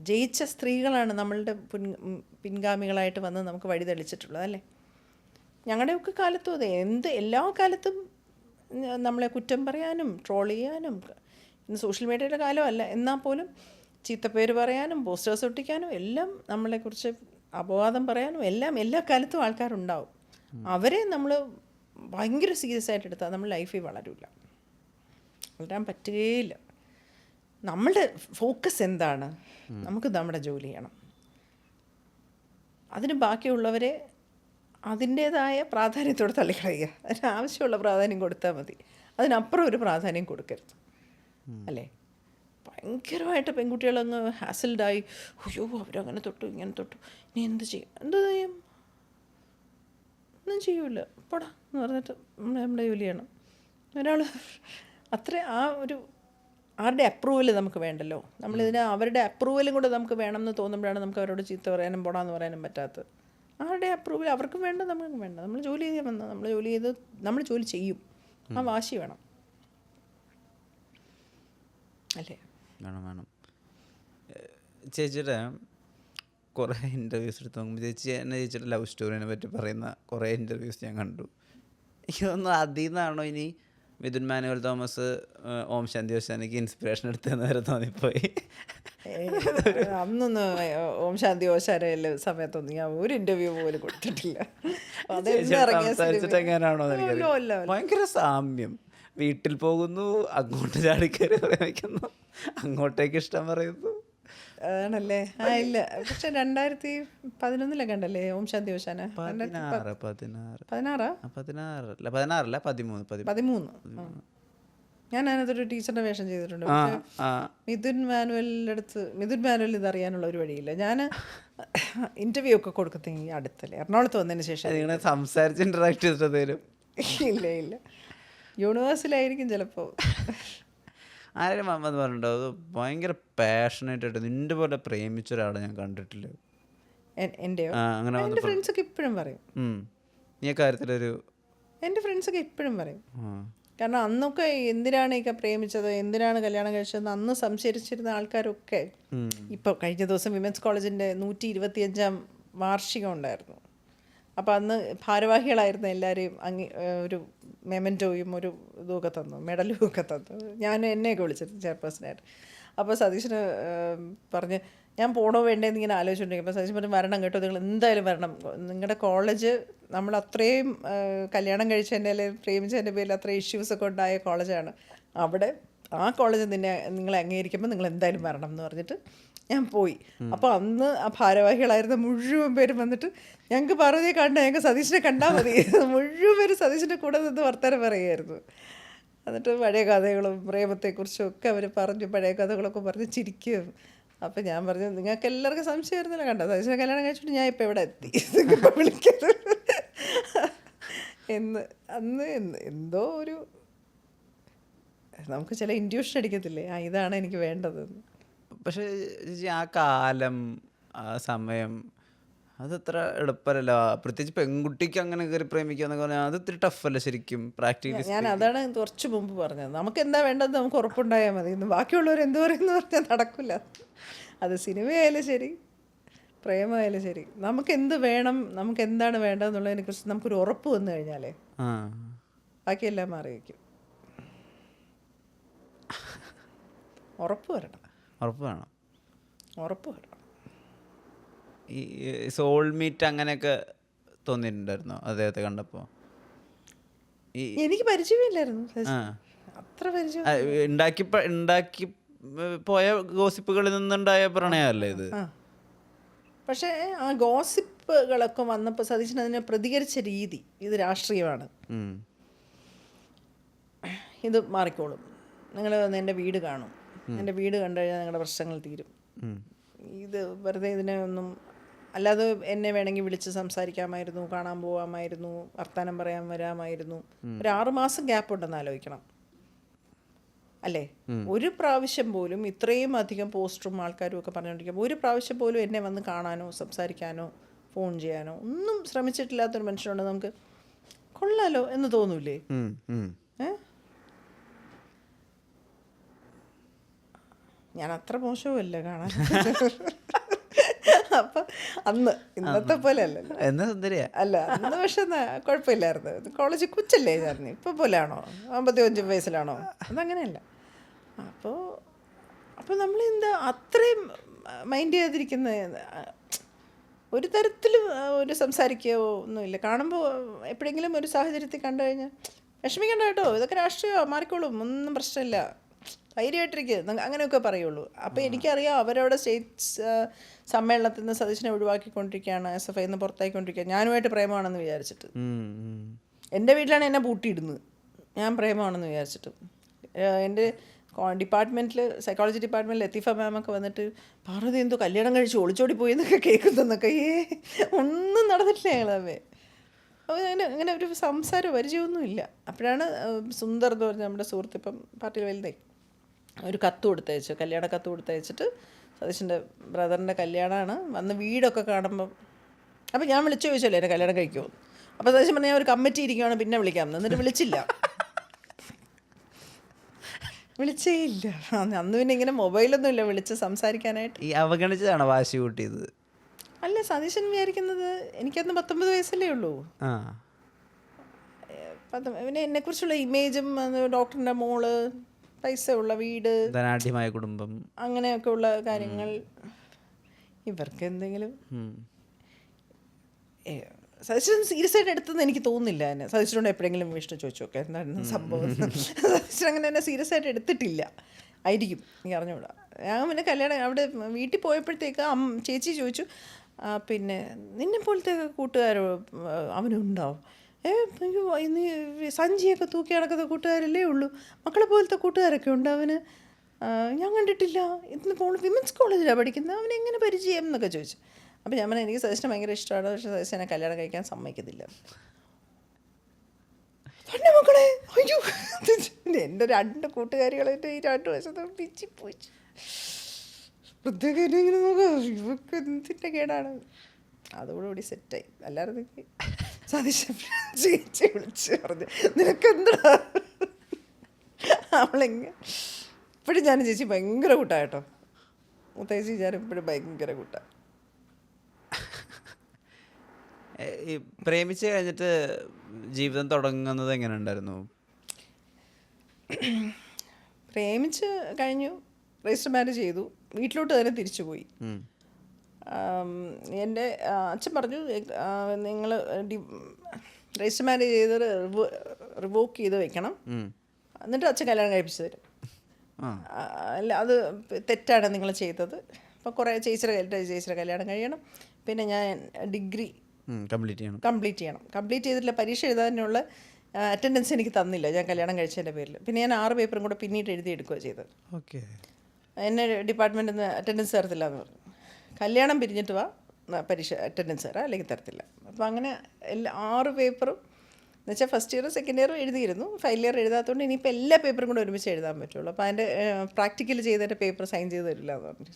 ജയിച്ച സ്ത്രീകളാണ് നമ്മളുടെ പിൻഗാമികളായിട്ട് വന്ന് നമുക്ക് വഴി തെളിച്ചിട്ടുള്ളത് അല്ലേ. ഞങ്ങളുടെയൊക്കെ കാലത്തും അതെ, എല്ലാ കാലത്തും നമ്മളെ കുറ്റം പറയാനും ട്രോൾ ചെയ്യാനും, ഇന്ന് സോഷ്യൽ മീഡിയയുടെ കാലമല്ല എന്നാൽ പോലും ചീത്തപ്പേര് പറയാനും പോസ്റ്റേഴ്സ് ഒട്ടിക്കാനും എല്ലാം നമ്മളെക്കുറിച്ച് അപവാദം പറയാനും എല്ലാം എല്ലാ കാലത്തും ആൾക്കാരുണ്ടാവും. അവരെ നമ്മൾ ഭയങ്കര സീരിയസ് ആയിട്ട് എടുത്താൽ നമ്മൾ ലൈഫിൽ വളരാൻ പറ്റുകയില്ല. നമ്മളുടെ ഫോക്കസ് എന്താണ്? നമുക്ക് നമ്മുടെ ജോലി ചെയ്യണം. അതിന് ബാക്കിയുള്ളവരെ അതിൻ്റേതായ പ്രാധാന്യത്തോടെ തള്ളിക്കളയുക. അതിനാവശ്യമുള്ള പ്രാധാന്യം കൊടുത്താൽ മതി, അതിനപ്പുറം ഒരു പ്രാധാന്യം കൊടുക്കരുത് അല്ലേ. ഭയങ്കരമായിട്ട് പെൺകുട്ടികളങ്ങ് ഹാസിൽഡായി, അയ്യോ അവരങ്ങനെ തൊട്ടു ഇങ്ങനെ തൊട്ടു, ഇനി എന്ത് ചെയ്യും? ഒന്നും ചെയ്യൂല, പോടാ എന്ന് പറഞ്ഞിട്ട് നമ്മുടെ ജോലി ചെയ്യണം. ഒരാൾ അത്ര ആരുടെ അപ്രൂവൽ നമുക്ക് വേണ്ടല്ലോ. അവരുടെ അപ്രൂവലും കൂടെ നമുക്ക് വേണമെന്ന് തോന്നുമ്പോഴാണ് നമുക്ക് അവരോട് ചീത്ത പറയാനും പോടാന്ന് പറയാനും പറ്റാത്തത്. ആരുടെ അപ്രൂവൽ അവർക്കും വേണ്ട, നമുക്കും വേണ്ട. നമ്മൾ ജോലി ചെയ്യാൻ വന്നാൽ നമ്മൾ ജോലി ചെയ്യും. ആ വാശി വേണം അല്ലേ. വേണം. ചേച്ചിയുടെ കുറേ ഇൻ്റർവ്യൂസ് എടുത്ത് നോക്കുമ്പോൾ ചേച്ചിയുടെ ലവ് സ്റ്റോറിനെ പറ്റി പറയുന്ന കുറേ ഇൻ്റർവ്യൂസ് ഞാൻ കണ്ടു. എനിക്ക് തോന്നുന്നു അതിൽ നിന്നാണോ ഇനി Mithun manual Thomas Om Shanti ഓശാനയ്ക്ക് inspiration എടുത്തതെന്ന് വരെ തോന്നിപ്പോയി. അന്നൊന്നും ഓം ശാന്തി ഓശാനയിലെ സമയത്തൊന്നും ഞാൻ ഒരു ഇൻ്റർവ്യൂ പോലും കൊടുത്തിട്ടില്ല. സംസാരിച്ചിട്ട് എങ്ങനെയാണോ എനിക്കറിയാം. ഭയങ്കര സാമ്യം. വീട്ടിൽ പോകുന്നു, അങ്ങോട്ട് ചാടിക്കയറി പ്രേമിക്കുന്നു, അങ്ങോട്ടേക്ക് ഇഷ്ടം പറയുന്നു. ആണല്ലേ? ഇല്ല, പക്ഷെ 2011 കണ്ടല്ലേ ഓം ശാന്തി ഓശാന? 13. ഞാൻ അതിനകത്തൊരു ടീച്ചറിന്റെ വേഷം ചെയ്തിട്ടുണ്ട്. മിഥുൻ മാനുവൽ ഇതറിയാനുള്ള ഒരു വഴിയില്ല. ഞാൻ ഇന്റർവ്യൂ ഒക്കെ കൊടുക്കുന്ന ഈ അടുത്തല്ലേ എറണാകുളത്ത് വന്നതിന് ശേഷം സംസാരിച്ച് ഇന്ററാക്ട് ചെയ്തിട്ട് ഇല്ല യൂണിവേഴ്സിലായിരിക്കും ചിലപ്പോൾ. ആരെങ്കിലും അമ്മന്ന് പറഞ്ഞിട്ടുണ്ടോ അത് ഭയങ്കര പാഷനേറ്റ് ആയിട്ട് നിന്റെ പോലെ പ്രേമിച്ച ഒരാളെ ഞാൻ കണ്ടിട്ടില്ല? എൻ്റെ ഫ്രണ്ട്സൊക്കെ ഇപ്പോഴും പറയും. ഈ കാര്യത്തിലൊരു എൻ്റെ ഫ്രണ്ട്സൊക്കെ ഇപ്പോഴും പറയും. കാരണം അന്നൊക്കെ എന്തിനാണ് ഈ പ്രേമിച്ചത്, എന്തിനാണ് കല്യാണം കഴിച്ചതെന്ന് അന്ന് സംശയിച്ചിരുന്ന ആൾക്കാരൊക്കെ ഇപ്പോൾ കഴിഞ്ഞ ദിവസം വിമൻസ് കോളേജിൻ്റെ 125ാം വാർഷികം ഉണ്ടായിരുന്നു. അപ്പോൾ അന്ന് ഭാരവാഹികളായിരുന്ന എല്ലാവരെയും ഒരു മെമൻറ്റോയും ഒരു ഇതുമൊക്കെ തന്നു, മെഡലും ഒക്കെ തന്നു. എന്നെയൊക്കെ വിളിച്ചിരുന്നു ചെയർപേഴ്സണായിട്ട്. അപ്പോൾ സതീശന് പറഞ്ഞ് ഞാൻ പോണോ വേണ്ടേന്ന് ഇങ്ങനെ ആലോചിച്ചുകൊണ്ടിരിക്കും. അപ്പോൾ സതീശൻ പറഞ്ഞു വരണം കേട്ടോ, നിങ്ങൾ എന്തായാലും വരണം. നിങ്ങളുടെ കോളേജ് നമ്മൾ അത്രയും കല്യാണം കഴിച്ചതിൻ്റെ അല്ലെങ്കിൽ പ്രേമിച്ചതിൻ്റെ പേരിൽ അത്രയും ഇഷ്യൂസൊക്കെ ഉണ്ടായ കോളേജാണ്. അവിടെ ആ കോളേജ് നിങ്ങളെ അംഗീകരിക്കുമ്പോൾ നിങ്ങൾ എന്തായാലും വരണം എന്ന് പറഞ്ഞിട്ട് ഞാൻ പോയി. അപ്പോൾ അന്ന് ആ ഭാരവാഹികളായിരുന്ന മുഴുവൻ പേരും വന്നിട്ട് ഞങ്ങൾക്ക് പറഞ്ഞേ കണ്ട, ഞങ്ങൾക്ക് സതീശനെ കണ്ടാൽ മതി, മുഴുവൻ പേര് സതീശൻ്റെ കൂടെ നിന്ന് വർത്തമാനം പറയുമായിരുന്നു. എന്നിട്ട് പഴയ കഥകളും പ്രേമത്തെക്കുറിച്ചും ഒക്കെ അവർ പറഞ്ഞു, പഴയ കഥകളൊക്കെ പറഞ്ഞ് ചിരിക്കും. അപ്പം ഞാൻ പറഞ്ഞു നിങ്ങൾക്ക് എല്ലാവർക്കും സംശയമായിരുന്നില്ല കണ്ടോ സതീശനെ കല്യാണം കഴിച്ചിട്ട് ഞാൻ ഇപ്പം ഇവിടെ എത്തി വിളിക്കരുത് അന്ന് എന്തോ ഒരു നമുക്ക് ചില ഇൻഡ്യൂഷൻ അടിക്കത്തില്ലേ, ഇതാണ് എനിക്ക് വേണ്ടതെന്ന്. പക്ഷേ ആ കാലം ആ സമയം അതത്ര എളുപ്പമല്ല. പ്രത്യേകിച്ച് പെൺകുട്ടിക്ക് അങ്ങനെ കയറി പ്രേമിക്കുക എന്നൊക്കെ പറഞ്ഞാൽ അത് ഇത്തിരി ടഫല്ല ശരിക്കും പ്രാക്ടിക്കലി. ഞാൻ അതാണ് കുറച്ച് മുമ്പ് പറഞ്ഞത്, നമുക്ക് എന്താ വേണ്ടത് നമുക്ക് ഉറപ്പുണ്ടായാൽ മതി. ഇന്ന് ബാക്കിയുള്ളവർ എന്ത് പറയുമെന്ന് പറഞ്ഞാൽ നടക്കില്ല. അത് സിനിമയായാലും ശരി പ്രേമമായാലും ശരി, നമുക്ക് എന്ത് വേണം, നമുക്ക് എന്താണ് വേണ്ടതെന്നുള്ളതിനെ കുറിച്ച് നമുക്കൊരു ഉറപ്പ് വന്നു കഴിഞ്ഞാലേ ബാക്കിയെല്ലാം മാറി വയ്ക്കും. ഉറപ്പ് വേണം. ഈ സോൾമീറ്റ് അങ്ങനെയൊക്കെ തോന്നിയിട്ടുണ്ടായിരുന്നോ അദ്ദേഹത്തെ കണ്ടപ്പോൾ? എനിക്ക് പരിചയമില്ലായിരുന്നു, അത്ര പരിചയം ഉണ്ടാക്കി പോയ ഗോസിപ്പുകളിൽ നിന്നുണ്ടായ പ്രണയമല്ലേ ഇത്? പക്ഷേ ആ ഗോസിപ്പുകളൊക്കെ വന്നപ്പോൾ സതീശൻ അതിനെ പ്രതികരിച്ച രീതി, ഇത് രാഷ്ട്രീയമാണ്, ഇത് മാറിക്കോളും, നിങ്ങൾ വന്ന് എൻ്റെ വീട് കാണും, എൻ്റെ വീട് കണ്ടു കഴിഞ്ഞാൽ നിങ്ങളുടെ പ്രശ്നങ്ങൾ തീരും, ഇത് വെറുതെ ഇതിനെ ഒന്നും അല്ലാതെ എന്നെ വേണമെങ്കിൽ വിളിച്ച് സംസാരിക്കാമായിരുന്നു, കാണാൻ പോകാമായിരുന്നു, വർത്തമാനം പറയാൻ വരാമായിരുന്നു. ഒരു 6 മാസം ഗ്യാപ്പ് ഉണ്ടെന്ന് ആലോചിക്കണം അല്ലേ. ഒരു പ്രാവശ്യം പോലും ഇത്രയും അധികം പോസ്റ്ററും ആൾക്കാരും ഒക്കെ പറഞ്ഞുകൊണ്ടിരിക്കുമ്പോൾ ഒരു പ്രാവശ്യം പോലും എന്നെ വന്ന് കാണാനോ സംസാരിക്കാനോ ഫോൺ ചെയ്യാനോ ഒന്നും ശ്രമിച്ചിട്ടില്ലാത്തൊരു മനുഷ്യനുണ്ട് നമുക്ക് കൊള്ളാലോ എന്ന് തോന്നൂലേ? ഞാൻ അത്ര മോശവുമല്ല കാണാൻ. അപ്പം അന്ന് ഇന്നത്തെ പോലെ അല്ലല്ലോ. എന്നാ സുന്ദരിയാ. അല്ല അന്ന് പക്ഷെ കുഴപ്പമില്ലായിരുന്നു. കോളേജിൽ കൊച്ചല്ലേ ഞാൻ. ഇപ്പം പോലെയാണോ 55 വയസ്സിലാണോ? അതങ്ങനെയല്ല. അപ്പോൾ നമ്മളെന്താ അത്രയും മൈൻഡ് ചെയ്യാതിരിക്കുന്ന, ഒരു തരത്തിലും ഒരു സംസാരിക്കുകയോ ഒന്നുമില്ല. കാണുമ്പോൾ എപ്പോഴെങ്കിലും ഒരു സാഹചര്യത്തിൽ കണ്ടു കഴിഞ്ഞാൽ വിഷമിക്കണ്ട കേട്ടോ, ഇതൊക്കെ രാഷ്ട്രീയമോ, മാറിക്കോളും, ഒന്നും പ്രശ്നമില്ല, ധൈര്യമായിട്ടിരിക്കുക, അങ്ങനെയൊക്കെ പറയുള്ളൂ. അപ്പോൾ എനിക്കറിയാം അവരവിടെ സ്റ്റേറ്റ് സമ്മേളനത്തിൽ നിന്ന് സതീശനെ ഒഴിവാക്കിക്കൊണ്ടിരിക്കുകയാണ്, SFI നിന്ന് പുറത്താക്കിക്കൊണ്ടിരിക്കുക, ഞാനുമായിട്ട് പ്രേമമാണെന്ന് വിചാരിച്ചിട്ട്. എൻ്റെ വീട്ടിലാണ് എന്നെ പൂട്ടിയിടുന്നത്, ഞാൻ പ്രേമമാണെന്ന് വിചാരിച്ചിട്ട്. എൻ്റെ ഡിപ്പാർട്ട്മെൻറ്റിൽ, സൈക്കോളജി ഡിപ്പാർട്ട്മെൻറ്റിൽ ലത്തീഫ മാമൊക്കെ വന്നിട്ട് പാർവതി എന്തോ കല്യാണം കഴിച്ച് ഒളിച്ചോടി പോയി എന്നൊക്കെ കേൾക്കുന്നതൊക്കെ. ഒന്നും നടന്നിട്ടില്ല ഞങ്ങളവേ. അപ്പോൾ അങ്ങനെ ഒരു സംസാര പരിചയമൊന്നുമില്ല. അപ്പോഴാണ് സുന്ദർ എന്ന് പറഞ്ഞ നമ്മുടെ സുഹൃത്ത്, ഇപ്പം പാർട്ടിയിൽ വലുതായി, ഒരു കത്ത് കൊടുത്തയച്ചു, കല്യാണ കത്ത് കൊടുത്തയച്ചിട്ട് സതീശൻ്റെ ബ്രദറിൻ്റെ കല്യാണമാണ്, വന്ന് വീടൊക്കെ കാണുമ്പം. അപ്പോൾ ഞാൻ വിളിച്ചു ചോദിച്ചല്ലേ എന്നെ കല്യാണം കഴിക്കുമോ. അപ്പോൾ സതീശൻ പറഞ്ഞാൽ ഒരു കമ്മിറ്റി ഇരിക്കുവാണ് പിന്നെ വിളിക്കാം, എന്നിട്ട് വിളിച്ചില്ല, വിളിച്ചേ ഇല്ല. അന്ന് പിന്നെ ഇങ്ങനെ മൊബൈലൊന്നും ഇല്ല വിളിച്ച് സംസാരിക്കാനായിട്ട്. ഈ അവഗണിച്ചതാണോ വാശി കൂട്ടിയത്? അല്ല, സതീശൻ വിചാരിക്കുന്നത് എനിക്കന്ന് 19 വയസ്സല്ലേ ഉള്ളൂ. പിന്നെ എന്നെക്കുറിച്ചുള്ള ഇമേജും, ഡോക്ടറിൻ്റെ മോള്, പൈസ ഉള്ള വീട്, ധനാഢ്യമായ കുടുംബം, അങ്ങനെയൊക്കെ ഉള്ള കാര്യങ്ങൾ. ഇവർക്ക് എന്തെങ്കിലും സജഷൻ സീരിയസ് ആയിട്ട് എടുത്തെന്ന് എനിക്ക് തോന്നുന്നില്ല. എന്നെ സജഷനോട് എപ്പോഴെങ്കിലും വിഷ്ണു ചോദിച്ചു നോക്കെ എന്തായിരുന്നു സംഭവം. സജഷൻ അങ്ങനെ എന്നെ സീരിയസ് ആയിട്ട് എടുത്തിട്ടില്ല, ആയിരിക്കും, എനിക്ക് അറിഞ്ഞുകൂടാ. ഞാൻ പിന്നെ കല്യാണം അവിടെ വീട്ടിൽ പോയപ്പോഴത്തേക്ക് ചേച്ചി ചോദിച്ചു, പിന്നെ നിന്നെ പോലത്തെ കൂട്ടുകാരോ അവനുണ്ടാവും? നീ സഞ്ചിയൊക്കെ തൂക്കി നടക്കുന്ന കൂട്ടുകാരല്ലേ ഉള്ളൂ, മക്കളെ പോലത്തെ കൂട്ടുകാരൊക്കെ ഉണ്ട് അവന്, ഞാൻ കണ്ടിട്ടില്ല, ഇന്ന് വിമൻസ് കോളേജിലാണ് പഠിക്കുന്നത്, അവനെങ്ങനെ പരിചയം എന്നൊക്കെ ചോദിച്ചു. അപ്പോൾ ഞാൻ പറഞ്ഞാൽ എനിക്ക് സജഷനെ ഭയങ്കര ഇഷ്ടമാണ്, പക്ഷേ സജഷനെ കല്യാണം കഴിക്കാൻ സമ്മതിക്കത്തില്ല. തന്നെ മക്കളെ, അയ്യോ എൻ്റെ 2 കൂട്ടുകാരികളെ ഈ 2 വശത്ത് പിച്ചിപ്പോയി. പ്രത്യേക ഇങ്ങനെ നോക്കാം, ഇവർക്ക് എന്തിൻ്റെ കേടാണ്. അതോടുകൂടി സെറ്റായി. അല്ലാതെ സതീശൻ ചേച്ചി വിളിച്ച് പറഞ്ഞു നിനക്കെന്താ. അവളെങ്ങനെ ഇപ്പോഴും ഞാൻ ചേച്ചി ഭയങ്കര കൂട്ടാട്ടോ, മുത്തശ്ശി ഞാൻ ഇപ്പോഴും ഭയങ്കര കൂട്ടാ. ഈ പ്രേമിച്ച് കഴിഞ്ഞിട്ട് ജീവിതം തുടങ്ങുന്നത് എങ്ങനെ ഉണ്ടായിരുന്നു? പ്രേമിച്ച് കഴിഞ്ഞു, രജിസ്റ്റർ മാരേജ് ചെയ്തു, വീട്ടിലോട്ട് തന്നെ തിരിച്ചു പോയി. എൻ്റെ അച്ഛൻ പറഞ്ഞു നിങ്ങൾ രജിസ്റ്റർ മാരേജ് ചെയ്ത് റിവോക്ക് ചെയ്ത് വെക്കണം, എന്നിട്ട് അച്ഛൻ കല്യാണം കഴിപ്പിച്ചു തരും. അല്ല, അത് തെറ്റാണ് നിങ്ങൾ ചെയ്തത്. അപ്പോൾ കുറേ ചേച്ചിയുടെ കല്യാണം കഴിയണം, പിന്നെ ഞാൻ ഡിഗ്രി കംപ്ലീറ്റ് ചെയ്യണം. കംപ്ലീറ്റ് ചെയ്തിട്ടില്ല, പരീക്ഷ എഴുതാനുള്ള അറ്റൻഡൻസ് എനിക്ക് തന്നില്ല ഞാൻ കല്യാണം കഴിച്ചതിൻ്റെ പേരിൽ. പിന്നെ ഞാൻ 6 പേപ്പറും കൂടെ പിന്നീട് എഴുതിയെടുക്കുകയാണ് ചെയ്തത്. എന്നെ ഡിപ്പാർട്ട്മെൻറ്റിൽ നിന്ന് അറ്റൻഡൻസ് തരത്തില്ല എന്ന് പറഞ്ഞു. കല്യാണം പിരിഞ്ഞിട്ട് വാ, പരീക്ഷ അറ്റൻഡൻസ് തരാം, അല്ലെങ്കിൽ തരത്തില്ല. അപ്പോൾ അങ്ങനെ 6 പേപ്പറും എന്നുവെച്ചാൽ ഫസ്റ്റ് ഇയറും സെക്കൻഡ് ഇയറും എഴുതിയിരുന്നു, ഫൈനൽ ഇയർ എഴുതാത്തതുകൊണ്ട് ഇനിയിപ്പോൾ എല്ലാ പേപ്പറും കൂടെ ഒരുമിച്ച് എഴുതാൻ പറ്റുള്ളൂ. അപ്പോൾ അതിൻ്റെ പ്രാക്ടിക്കൽ ചെയ്തതിൻ്റെ പേപ്പർ സൈൻ ചെയ്ത് തരില്ല എന്ന് പറഞ്ഞു.